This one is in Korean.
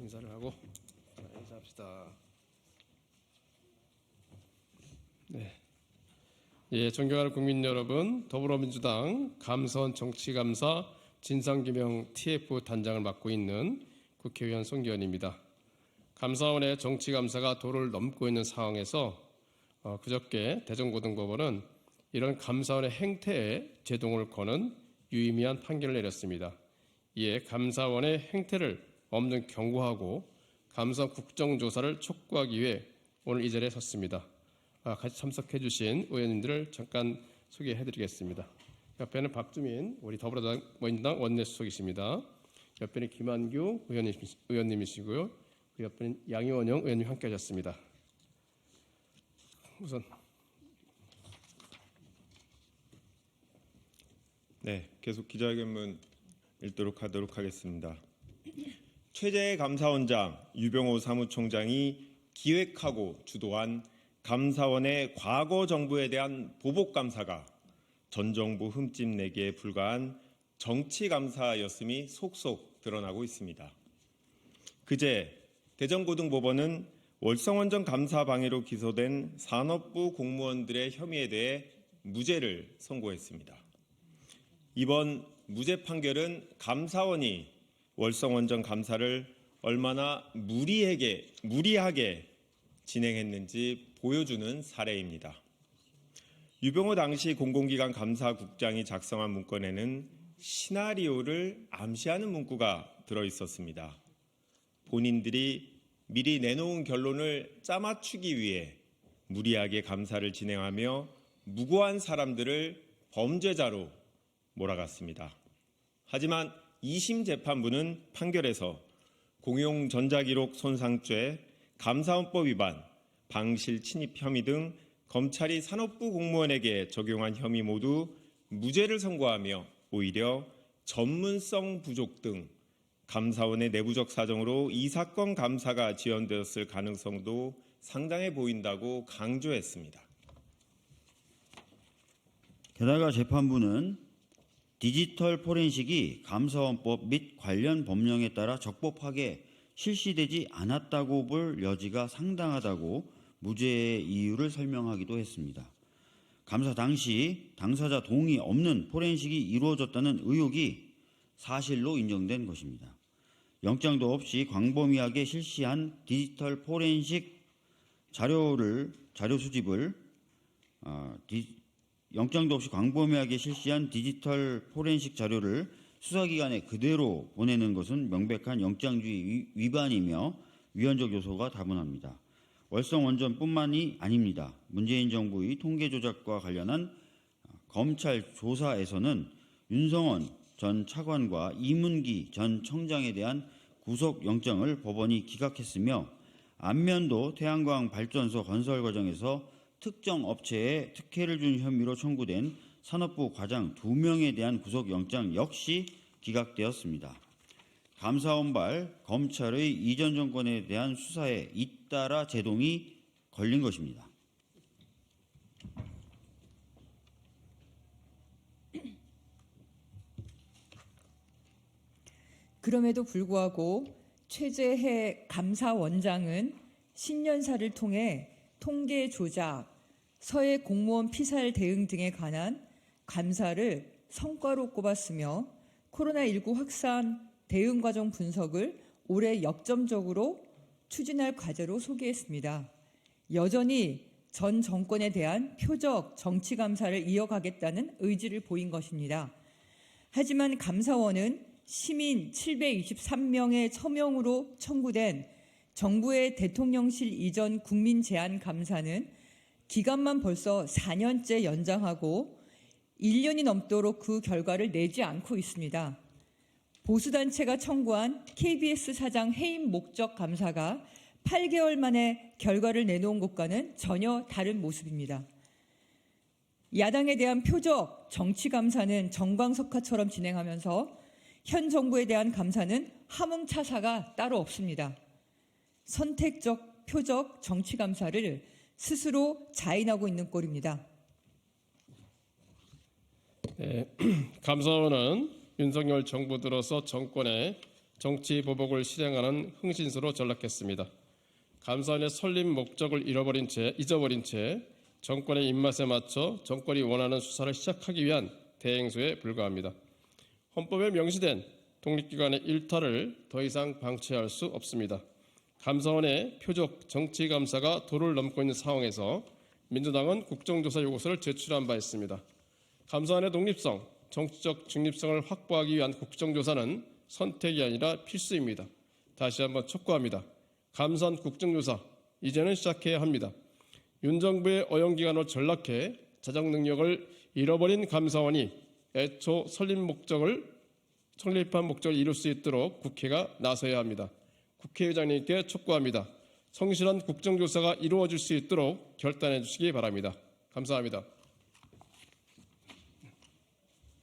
인사를 하고 인사합시다. 네. 예, 존경하는 국민 여러분, 더불어민주당 감사원 정치감사 진상규명 TF 단장을 맡고 있는 국회의원 송기현입니다. 감사원의 정치감사가 도를 넘고 있는 상황에서 그저께 대전고등법원은 이런 감사원의 행태에 제동을 거는 유의미한 판결을 내렸습니다. 이에 감사원의 행태를 없는 경고하고 감사원 국정조사를 촉구하기 위해 오늘 이 자리에 섰습니다. 같이 참석해 주신 의원님들을 잠깐 소개해 드리겠습니다. 옆에는 박주민 우리 더불어민주당 원내수석이십니다. 옆에는 김한규 의원님이시고요. 옆에는 양효원영 의원님 함께 하셨습니다. 우선 네, 계속 기자회견문 읽도록 하도록 하겠습니다. 최재해 감사원장, 유병호 사무총장이 기획하고 주도한 감사원의 과거 정부에 대한 보복감사가 전 정부 흠집내기에 불과한 정치감사였음이 속속 드러나고 있습니다. 그제 대전고등법원은 월성원전 감사 방해로 기소된 산업부 공무원들의 혐의에 대해 무죄를 선고했습니다. 이번 무죄 판결은 감사원이 월성원전 감사를 얼마나 무리하게 진행했는지 보여주는 사례입니다. 유병호 당시 공공기관 감사국장이 작성한 문건에는 시나리오를 암시하는 문구가 들어있었습니다. 본인들이 미리 내놓은 결론을 짜맞추기 위해 무리하게 감사를 진행하며 무고한 사람들을 범죄자로 몰아갔습니다. 하지만 2심 재판부는 판결에서 공용 전자기록 손상죄, 감사원법 위반, 방실 침입 혐의 등 검찰이 산업부 공무원에게 적용한 혐의 모두 무죄를 선고하며 오히려 전문성 부족 등 감사원의 내부적 사정으로 이 사건 감사가 지연되었을 가능성도 상당해 보인다고 강조했습니다. 게다가 재판부는 디지털 포렌식이 감사원법 및 관련 법령에 따라 적법하게 실시되지 않았다고 볼 여지가 상당하다고 무죄의 이유를 설명하기도 했습니다. 감사 당시 당사자 동의 없는 포렌식이 이루어졌다는 의혹이 사실로 인정된 것입니다. 영장도 없이 광범위하게 실시한 디지털 포렌식 자료 수집을 영장도 없이 광범위하게 실시한 디지털 포렌식 자료를 수사기관에 그대로 보내는 것은 명백한 영장주의 위반이며 위헌적 요소가 다분합니다. 월성원전뿐만이 아닙니다. 문재인 정부의 통계 조작과 관련한 검찰 조사에서는 윤성원 전 차관과 이문기 전 청장에 대한 구속영장을 법원이 기각했으며 안면도 태양광 발전소 건설 과정에서 특정 업체에 특혜를 준 혐의로 청구된 산업부 과장 2명에 대한 구속영장 역시 기각되었습니다. 감사원발 검찰의 이전 정권에 대한 수사에 잇따라 제동이 걸린 것입니다. 그럼에도 불구하고 최재해 감사원장은 신년사를 통해 통계 조작, 서해 공무원 피살 대응 등에 관한 감사를 성과로 꼽았으며 코로나19 확산 대응 과정 분석을 올해 역점적으로 추진할 과제로 소개했습니다. 여전히 전 정권에 대한 표적 정치 감사를 이어가겠다는 의지를 보인 것입니다. 하지만 감사원은 시민 723명의 서명으로 청구된 정부의 대통령실 이전 국민 제안 감사는 기간만 벌써 4년째 연장하고 1년이 넘도록 그 결과를 내지 않고 있습니다. 보수단체가 청구한 KBS 사장 해임 목적 감사가 8개월 만에 결과를 내놓은 것과는 전혀 다른 모습입니다. 야당에 대한 표적 정치 감사는 정광석화처럼 진행하면서 현 정부에 대한 감사는 함흥차사가 따로 없습니다. 선택적 표적 정치 감사를 스스로 자인하고 있는 꼴입니다. 감사원은 윤석열 정부 들어서 정권의 정치 보복을 실행하는 흥신소로 전락했습니다. 감사원의 설립 목적을 잊어버린 채 정권의 입맛에 맞춰 정권이 원하는 수사를 시작하기 위한 대행소에 불과합니다. 헌법에 명시된 독립기관의 일탈을 더 이상 방치할 수 없습니다. 감사원의 표적 정치감사가 도를 넘고 있는 상황에서 민주당은 국정조사 요구서를 제출한 바 있습니다. 감사원의 독립성, 정치적 중립성을 확보하기 위한 국정조사는 선택이 아니라 필수입니다. 다시 한번 촉구합니다. 감사원 국정조사 이제는 시작해야 합니다. 윤 정부의 어용기관으로 전락해 자정 능력을 잃어버린 감사원이 애초 설립한 목적을 이룰 수 있도록 국회가 나서야 합니다. 국회의장님께 촉구합니다. 성실한 국정조사가 이루어질 수 있도록 결단해 주시기 바랍니다. 감사합니다.